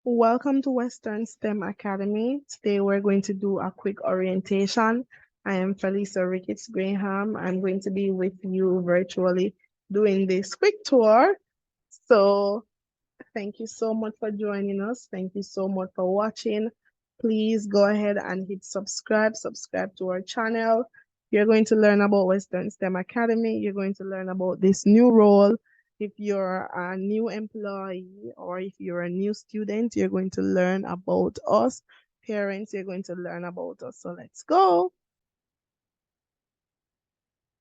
Welcome to Western STEM Academy. Today we're going to do a quick orientation. I am Felisa Ricketts Graham. I'm going to be with you virtually doing this quick tour. So thank you so much for joining us. Thank you so much for watching. Please go ahead and hit subscribe to our channel. You're going to learn about Western STEM Academy. You're going to learn about this new role. If you're a new employee or if you're a new student, you're going to learn about us. Parents, you're going to learn about us. So let's go.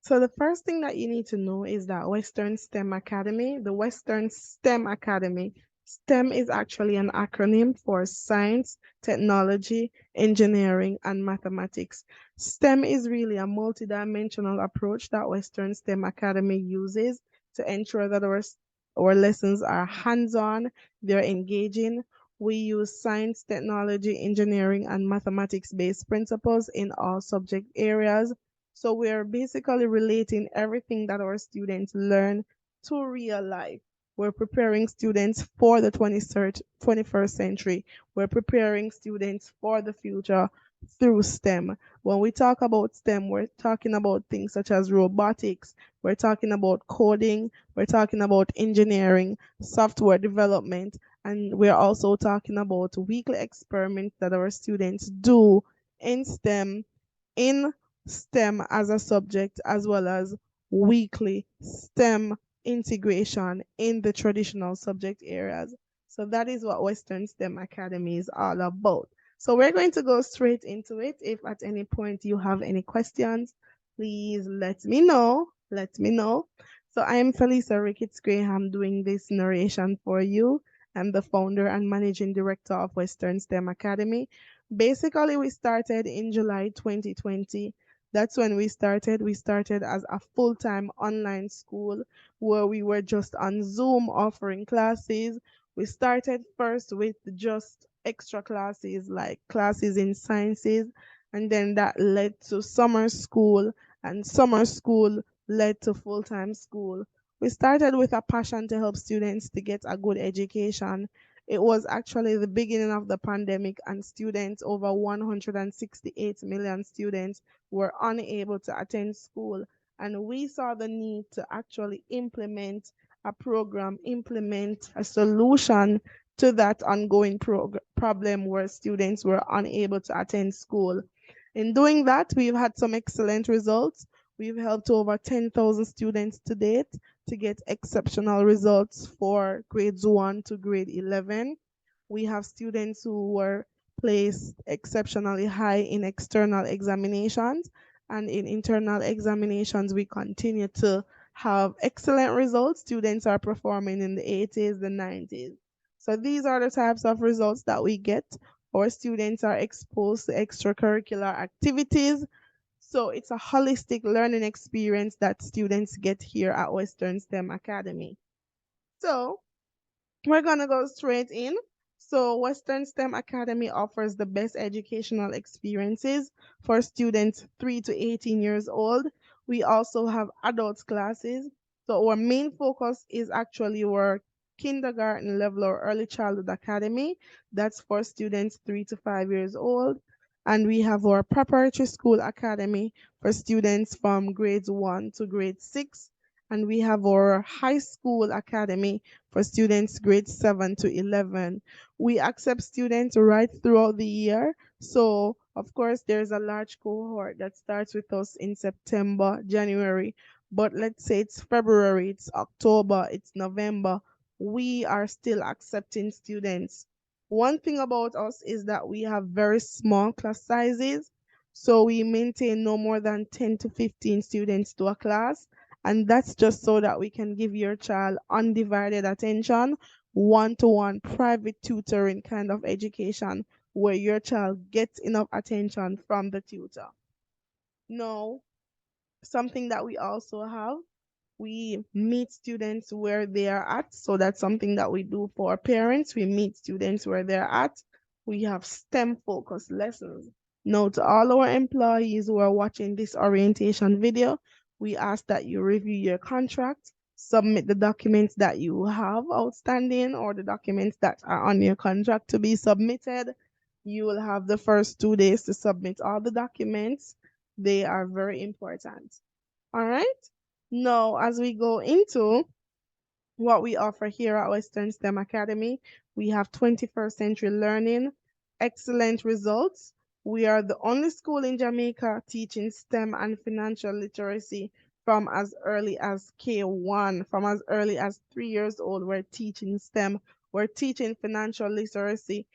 So the first thing that you need to know is that the Western STEM Academy, STEM is actually an acronym for science, technology, engineering, and mathematics. STEM is really a multidimensional approach that Western STEM Academy uses to ensure that our lessons are hands-on, they're engaging. We use science, technology, engineering, and mathematics-based principles in all subject areas, so we're basically relating everything that our students learn to real life. We're preparing students for the 21st century. We're preparing students for the future through STEM. When we talk about STEM, we're talking about things such as robotics, we're talking about coding, we're talking about engineering, software development, and we're also talking about weekly experiments that our students do in STEM in STEM as a subject, as well as weekly STEM integration in the traditional subject areas. So that is what Western STEM Academy is all about. So we're going to go straight into it. If at any point you have any questions, please let me know. Let me know. So I am Felisa Ricketts Graham doing this narration for you. I'm the founder and managing director of Western STEM Academy. Basically, we started in July 2020. That's when we started. We started as a full-time online school where we were just on Zoom offering classes. We started first with just extra classes like classes in sciences, and then that led to summer school, and summer school led to full-time school. We started with a passion to help students to get a good education. It was actually the beginning of the pandemic, and students, over 168 million students, were unable to attend school. And we saw the need to actually implement a program, implement a solution to that ongoing problem where students were unable to attend school. In doing that, we've had some excellent results. We've helped over 10,000 students to date to get exceptional results for grades 1 to grade 11. We have students who were placed exceptionally high in external examinations, and in internal examinations, we continue to have excellent results. Students are performing in the 80s, the 90s. So these are the types of results that we get. Our students are exposed to extracurricular activities. So it's a holistic learning experience that students get here at Western STEM Academy. So we're gonna go straight in. So Western STEM Academy offers the best educational experiences for students 3 to 18 years old. We also have adult classes. So our main focus is actually our kindergarten level or early childhood academy. That's for students 3 to 5 years old. And we have our preparatory school academy for students from grades 1 to grade 6. And we have our high school academy for students grades 7 to 11. We accept students right throughout the year. So, of course, there's a large cohort that starts with us in September, January. But let's say it's February, it's October, it's November. We are still accepting students. One thing about us is that we have very small class sizes. So we maintain no more than 10 to 15 students to a class, and that's just so that we can give your child undivided attention, one-to-one private tutoring kind of education where your child gets enough attention from the tutor. Now, something that we also have, we meet students where they are at. So that's something that we do for our parents. We meet students where they're at. We have STEM focused lessons. Now, to all our employees who are watching this orientation video, we ask that you review your contract submit the documents that you have outstanding or the documents that are on your contract to be submitted. You will have the first 2 days to submit all the documents. They are very important. All right. Now, as we go into what we offer here at Western STEM Academy. We have 21st century learning, excellent results. We are the only school in Jamaica teaching STEM and financial literacy from as early as K1, from as early as 3 years old. We're teaching STEM, we're teaching financial literacy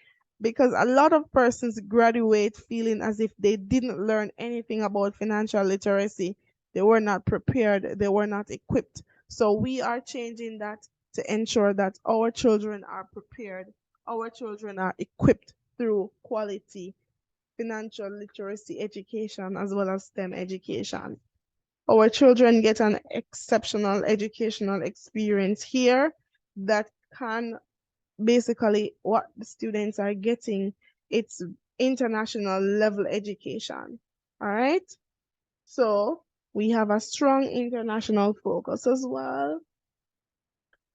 because a lot of persons graduate feeling as if they didn't learn anything about financial literacy. They were not prepared, they were not equipped. So we are changing that to ensure that our children are prepared, our children are equipped through quality financial literacy education as well as STEM education. Our children get an exceptional educational experience here that can basically what the students are getting, it's international level education. All right. So we have a strong international focus as well.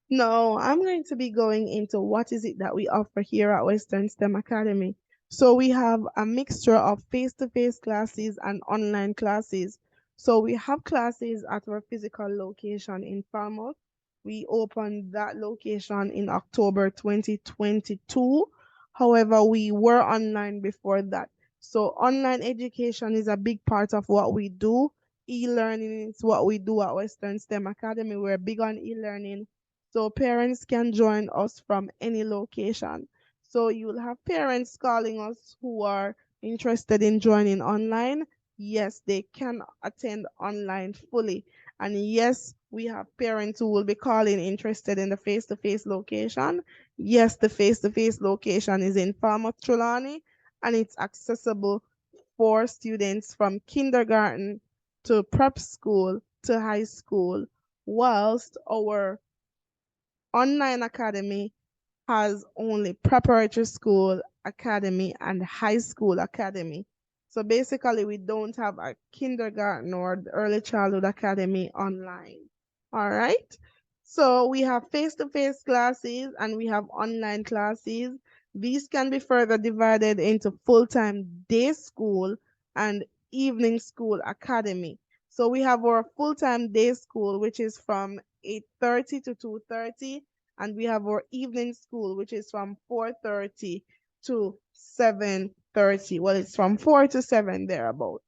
No, I'm going to be going into what is it that we offer here at Western STEM Academy. So we have a mixture of face-to-face classes and online classes. So we have classes at our physical location in Falmouth. We opened that location in October 2022. However, we were online before that. So online education is a big part of what we do. E-learning is what we do at Western STEM Academy. We're big on e-learning, so parents can join us from any location. So you'll have parents calling us who are interested in joining online. Yes, they can attend online fully. And yes, we have parents who will be calling interested in the face-to-face location. Yes, the face-to-face location is in Falmouth, Trelawney, and it's accessible for students from kindergarten to prep school to high school, whilst our online academy has only preparatory school academy and high school academy. So basically, we don't have a kindergarten or the early childhood academy online. All right. So we have face-to-face classes and we have online classes. These can be further divided into full-time day school and evening school academy. So we have our full-time day school, which is from 8:30 to 2:30, and we have our evening school, which is from 4:30 to 7:30. Well, it's from 4 to 7 thereabout.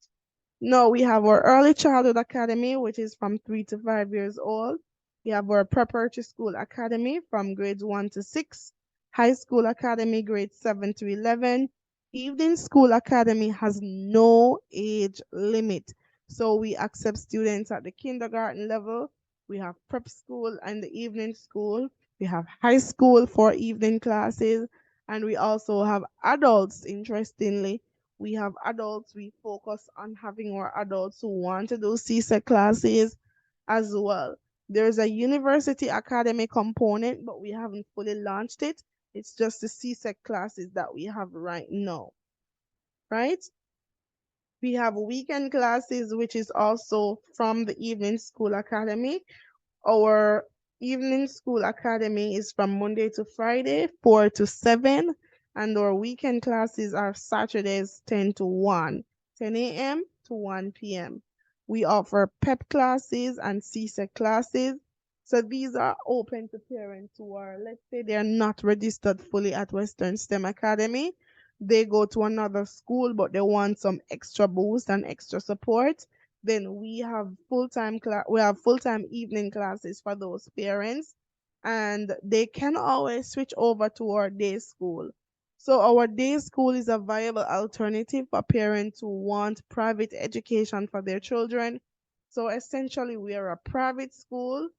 No, we have our early childhood academy, which is from 3 to 5 years old. We have our preparatory school academy from grades 1 to 6, high school academy grades 7 to 11. Evening school academy has no age limit. So we accept students at the kindergarten level. We have prep school and the evening school. We have high school for evening classes. And we also have adults, interestingly. We have adults, we focus on having our adults who want to do CSEC classes as well. There's a university academy component, but we haven't fully launched it. It's just the CSEC classes that we have right now, right? We have weekend classes, which is also from the evening school academy. Our evening school academy is from Monday to Friday, 4 to 7, and our weekend classes are Saturdays, 10 to 1, 10 a.m. to 1 p.m. We offer PEP classes and CSEC classes. So these are open to parents who are, let's say, they're not registered fully at Western STEM Academy. They go to another school, but they want some extra boost and extra support. Then we have full-time evening classes for those parents, and they can always switch over to our day school. So our day school is a viable alternative for parents who want private education for their children. So essentially, we are a private school,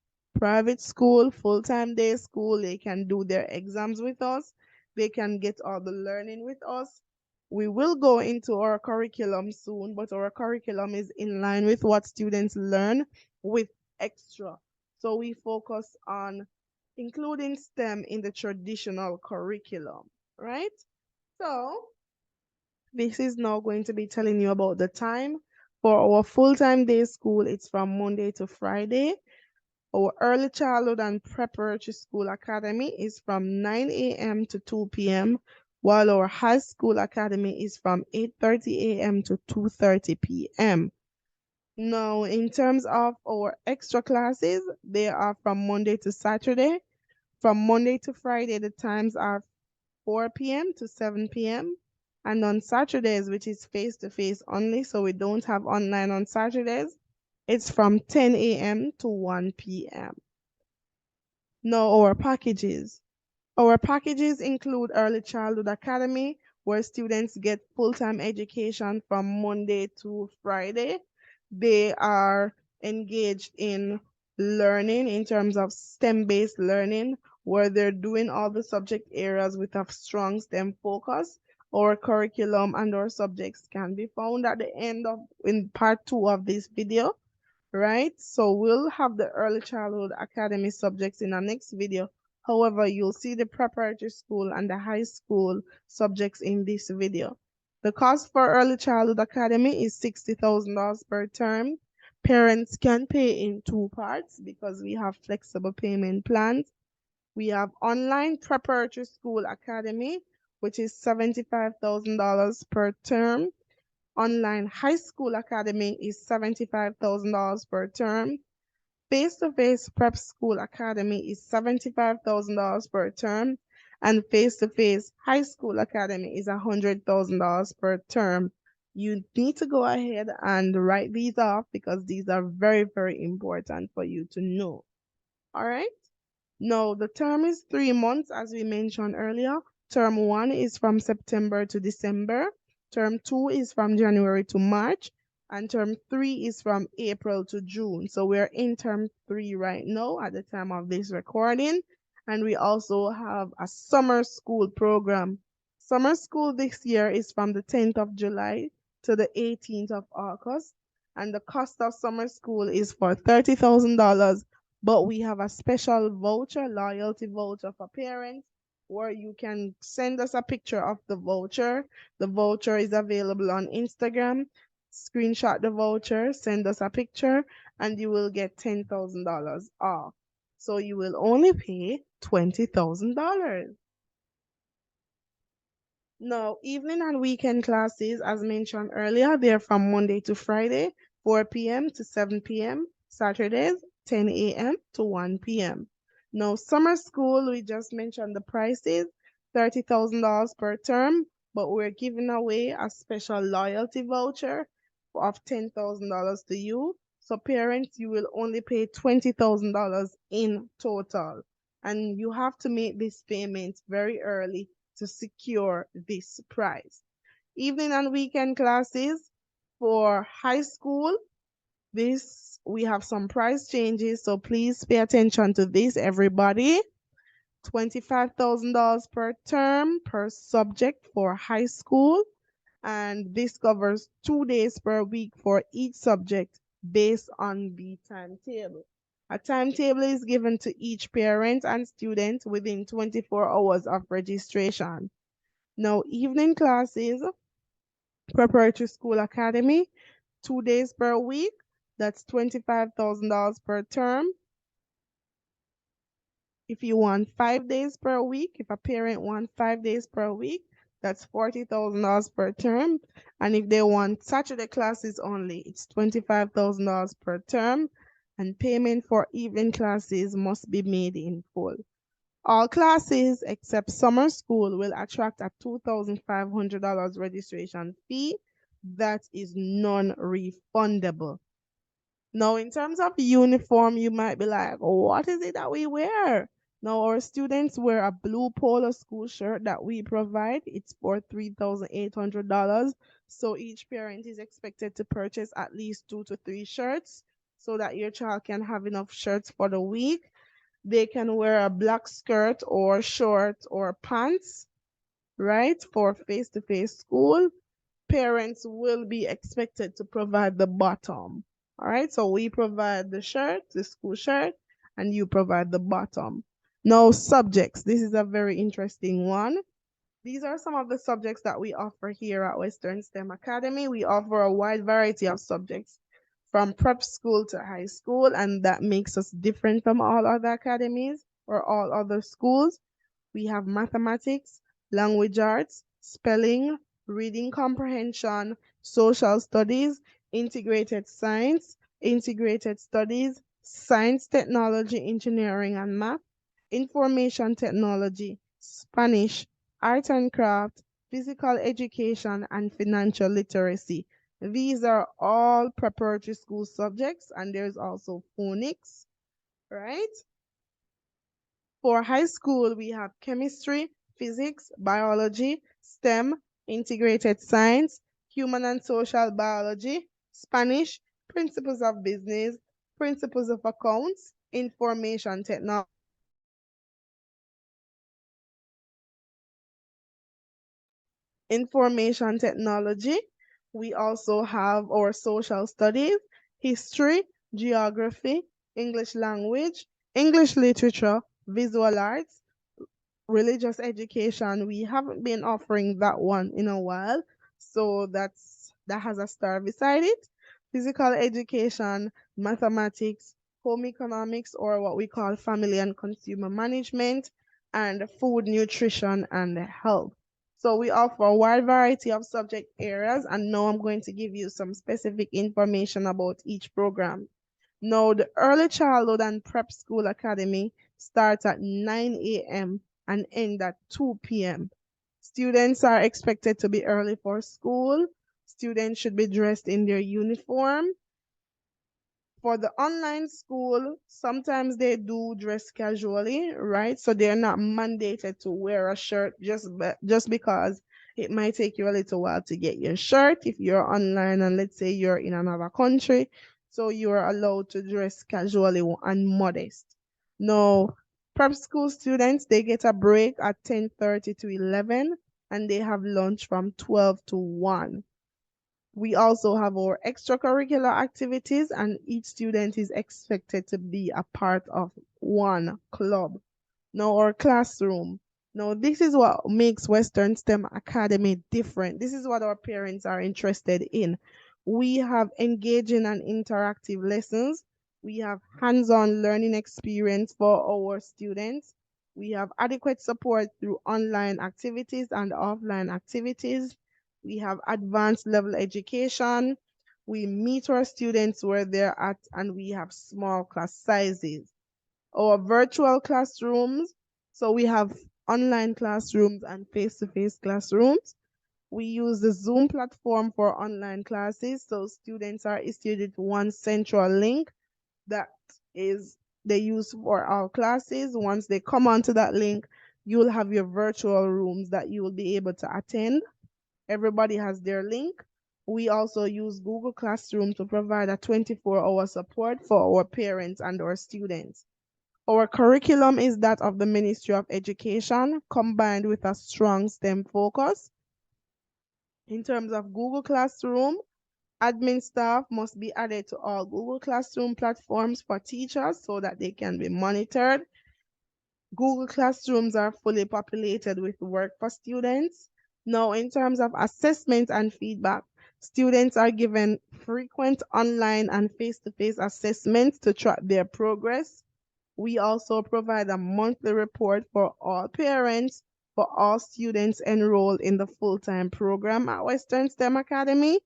full-time day school. They can do their exams with us. They can get all the learning with us. We will go into our curriculum soon, but our curriculum is in line with what students learn with extra. So we focus on including STEM in the traditional curriculum, right? So this is now going to be telling you about the time for our full-time day school. It's from Monday to Friday. Our early childhood and preparatory school academy is from 9 a.m. to 2 p.m., while our high school academy is from 8:30 a.m. to 2:30 p.m. Now, in terms of our extra classes, they are from Monday to Saturday. From Monday to Friday, the times are 4 p.m. to 7 p.m. And on Saturdays, which is face to face only, so we don't have online on Saturdays, it's from 10 a.m. to 1 p.m. Now, our packages. Our packages include Early Childhood Academy, where students get full-time education from Monday to Friday. They are engaged in learning in terms of STEM-based learning, where they're doing all the subject areas with a strong STEM focus. Our curriculum and our subjects can be found at the end of in part 2 of this video, right? So we'll have the early childhood academy subjects in our next video. However, you'll see the preparatory school and the high school subjects in this video. The cost for early childhood academy is $60,000 per term. Parents can pay in 2 parts because we have flexible payment plans. We have online preparatory school academy, which is $75,000 per term. Online high school academy is $75,000 per term. Face-to-face prep school academy is $75,000 per term. And face-to-face high school academy is $100,000 per term. You need to go ahead and write these off because these are very, very important for you to know. All right? No, the term is 3 months, as we mentioned earlier. Term 1 is from September to December. Term 2 is from January to March. And term 3 is from April to June. So we're in term 3 right now at the time of this recording. And we also have a summer school program. Summer school this year is from the 10th of July to the 18th of August. And the cost of summer school is for $30,000, but we have a special voucher, loyalty voucher for parents, where you can send us a picture of the voucher. The voucher is available on Instagram. Screenshot the voucher, send us a picture, and you will get $10,000 off. So you will only pay $20,000. No, evening and weekend classes, as mentioned earlier, they're from Monday to Friday, 4 p.m. to 7 p.m. Saturdays, 10 a.m. to 1 p.m. Now, summer school, we just mentioned the prices, $30,000 per term, but we're giving away a special loyalty voucher of $10,000 to you. So parents, you will only pay $20,000 in total. And you have to make this payment very early to secure this prize. Evening and weekend classes for high school, this we have some price changes, so please pay attention to this, everybody. $25,000 per term per subject for high school, and this covers 2 days per week for each subject based on the timetable. A timetable is given to each parent and student within 24 hours of registration. Now, evening classes, preparatory school academy, 2 days per week, that's $25,000 per term. If you want 5 days per week, if a parent wants 5 days per week, that's $40,000 per term. And if they want Saturday classes only, it's $25,000 per term. And payment for evening classes must be made in full. All classes except summer school will attract a $2,500 registration fee that is non-refundable. Now, in terms of uniform, you might be like, what is it that we wear? Now, our students wear a blue polo school shirt that we provide. It's for $3,800. So each parent is expected to purchase at least 2 to 3 shirts so that your child can have enough shirts for the week. They can wear a black skirt or shorts or pants, right, for face-to-face school. Parents will be expected to provide the bottom. All right, so we provide the shirt, the school shirt, and you provide the bottom. Now, subjects. This is a very interesting one. These are some of the subjects that we offer here at Western STEM Academy. We offer a wide variety of subjects from prep school to high school, and that makes us different from all other academies or all other schools. We have mathematics, language arts, spelling, reading comprehension, social studies, integrated studies, science, technology, engineering, and math, information technology, Spanish, art and craft, physical education, and financial literacy. These are all preparatory school subjects, and there's also phonics, right? For high school, we have chemistry, physics, biology, STEM, integrated science, human and social biology, Spanish, principles of business, principles of accounts, information technology. We also have our social studies, history, geography, English language, English literature, visual arts, religious education. We haven't been offering that one in a while, so that has a star beside it. Physical education, mathematics, home economics, or what we call family and consumer management, and food, nutrition, and health. So we offer a wide variety of subject areas, and now I'm going to give you some specific information about each program. Now, the Early Childhood and Prep School Academy starts at 9 a.m. and end at 2 p.m. Students are expected to be early for school. Students should be dressed in their uniform. For the online school, sometimes they do dress casually, right? So they're not mandated to wear a shirt just because it might take you a little while to get your shirt if you're online and let's say you're in another country. So you're allowed to dress casually and modest. No, prep school students, they get a break at 10:30 to 11 and they have lunch from 12 to 1. We also have our extracurricular activities, and each student is expected to be a part of one club. Now, our classroom. Now, this is what makes Western STEM Academy different. This is what our parents are interested in. We have engaging and interactive lessons. We have hands-on learning experience for our students. We have adequate support through online activities and offline activities. We have advanced level education. We meet our students where they're at, and we have small class sizes. Our virtual classrooms. So we have online classrooms and face-to-face classrooms. We use the Zoom platform for online classes. So students are issued with one central link that is they use for our classes. Once they come onto that link, you'll have your virtual rooms that you will be able to attend. Everybody has their link. We also use Google Classroom to provide a 24-hour support for our parents and our students. Our curriculum is that of the Ministry of Education, combined with a strong STEM focus. In terms of Google Classroom, admin staff must be added to all Google Classroom platforms for teachers so that they can be monitored. Google Classrooms are fully populated with work for students. Now, in terms of assessment and feedback, students are given frequent online and face-to-face assessments to track their progress. We also provide a monthly report for all parents, for all students enrolled in the full-time program at Western STEM Academy.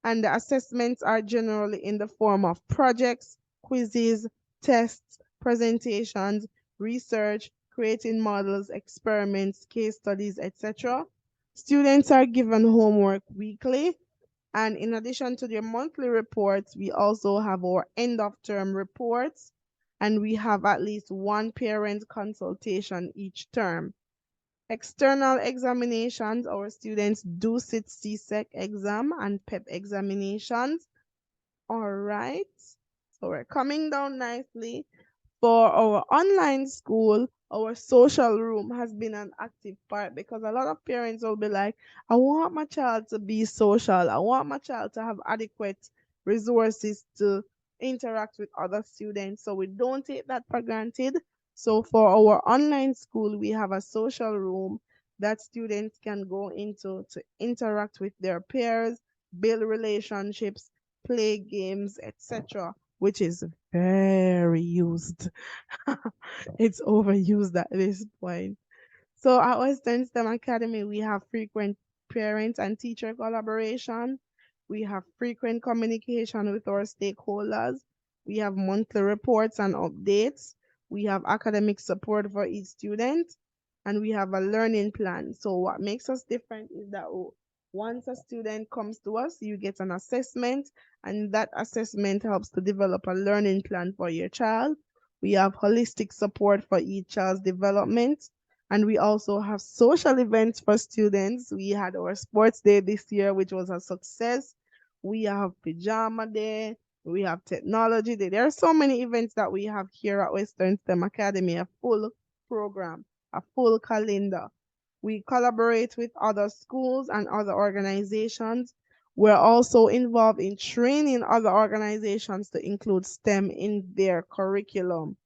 And the assessments are generally in the form of projects, quizzes, tests, presentations, research, creating models, experiments, case studies, etc. Students are given homework weekly. And in addition to their monthly reports, we also have our end of term reports, and we have at least one parent consultation each term. External examinations, our students do sit CSEC exam and PEP examinations. All right, so we're coming down nicely. For our online school, our social room has been an active part because a lot of parents will be like, I want my child to be social. I want my child to have adequate resources to interact with other students. So we don't take that for granted. So for our online school, we have a social room that students can go into to interact with their peers, build relationships, play games, etc., which is very used. It's overused at this point. So at Western STEM Academy, we have frequent parent and teacher collaboration. We have frequent communication with our stakeholders. We have monthly reports and updates. We have academic support for each student. And we have a learning plan. So what makes us different is that once a student comes to us, you get an assessment, and that assessment helps to develop a learning plan for your child. We have holistic support for each child's development, and we also have social events for students. We had our sports day this year, which was a success. We have pajama day. We have technology day. There are so many events that we have here at Western STEM Academy, a full program, a full calendar. We collaborate with other schools and other organizations. We're also involved in training other organizations to include STEM in their curriculum,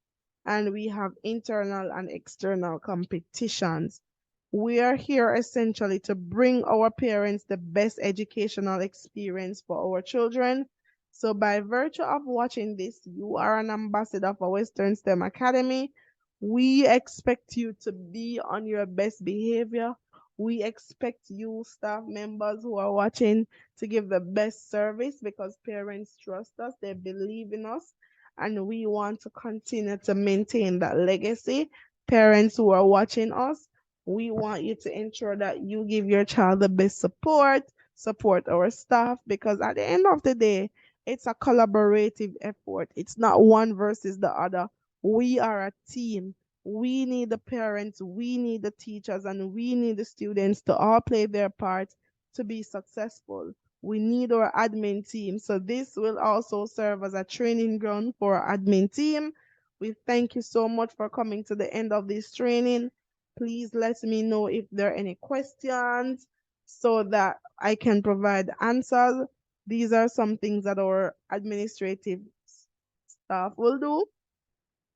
and we have internal and external competitions. We are here essentially to bring our parents the best educational experience for our children. So, by virtue of watching this, you are an ambassador for Western STEM Academy. We expect you to be on your best behavior. We expect you, staff members who are watching, to give the best service because parents trust us, they believe in us, and we want to continue to maintain that legacy. Parents who are watching us, we want you to ensure that you give your child the best support, support our staff, because at the end of the day, it's a collaborative effort. It's not one versus the other. We are a team. We need the parents, we need the teachers, and we need the students to all play their part to be successful. We need our admin team. So this will also serve as a training ground for our admin team. We thank you so much for coming to the end of this training. Please let me know if there are any questions so that I can provide answers. These are some things that our administrative staff will do.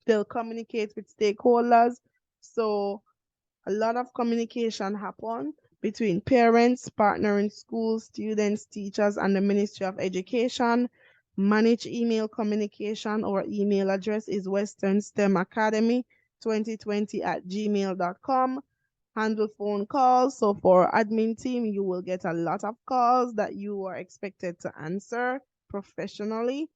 They'll communicate with stakeholders. So a lot of communication happen between parents, partnering schools, students, teachers, and the Ministry of Education. Manage email communication. Our email address is Western STEM Academy 2020 at gmail.com. Handle phone calls. So for admin team, you will get a lot of calls that you are expected to answer professionally.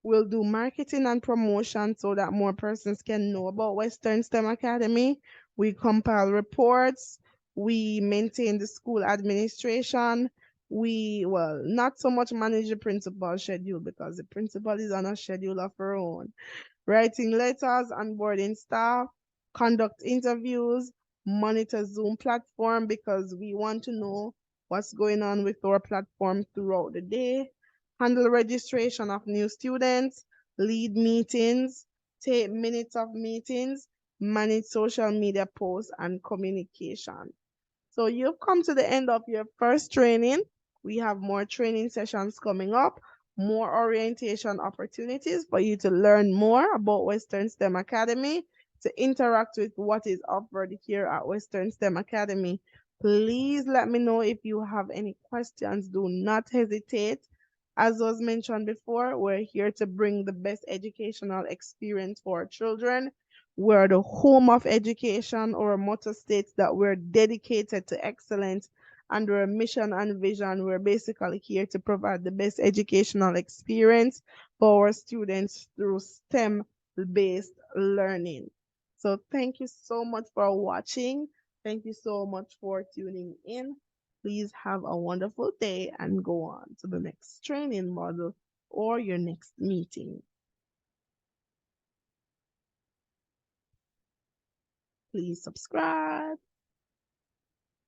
We'll do marketing and promotion so that more persons can know about Western STEM Academy. We compile reports. We maintain the school administration. Well, not so much manage the principal schedule because the principal is on a schedule of her own. Writing letters, onboarding staff, conduct interviews, monitor Zoom platform because we want to know what's going on with our platform throughout the day, handle registration of new students, lead meetings, take minutes of meetings, manage social media posts and communication. So you've come to the end of your first training. We have more training sessions coming up, more orientation opportunities for you to learn more about Western STEM Academy, to interact with what is offered here at Western STEM Academy. Please let me know if you have any questions. Do not hesitate. As was mentioned before, we're here to bring the best educational experience for our children. We're the home of education. Our motto states that we're dedicated to excellence, and our mission and vision, we're basically here to provide the best educational experience for our students through STEM-based learning. So thank you so much for watching. Thank you so much for tuning in. Please have a wonderful day and go on to the next training model or your next meeting. Please subscribe.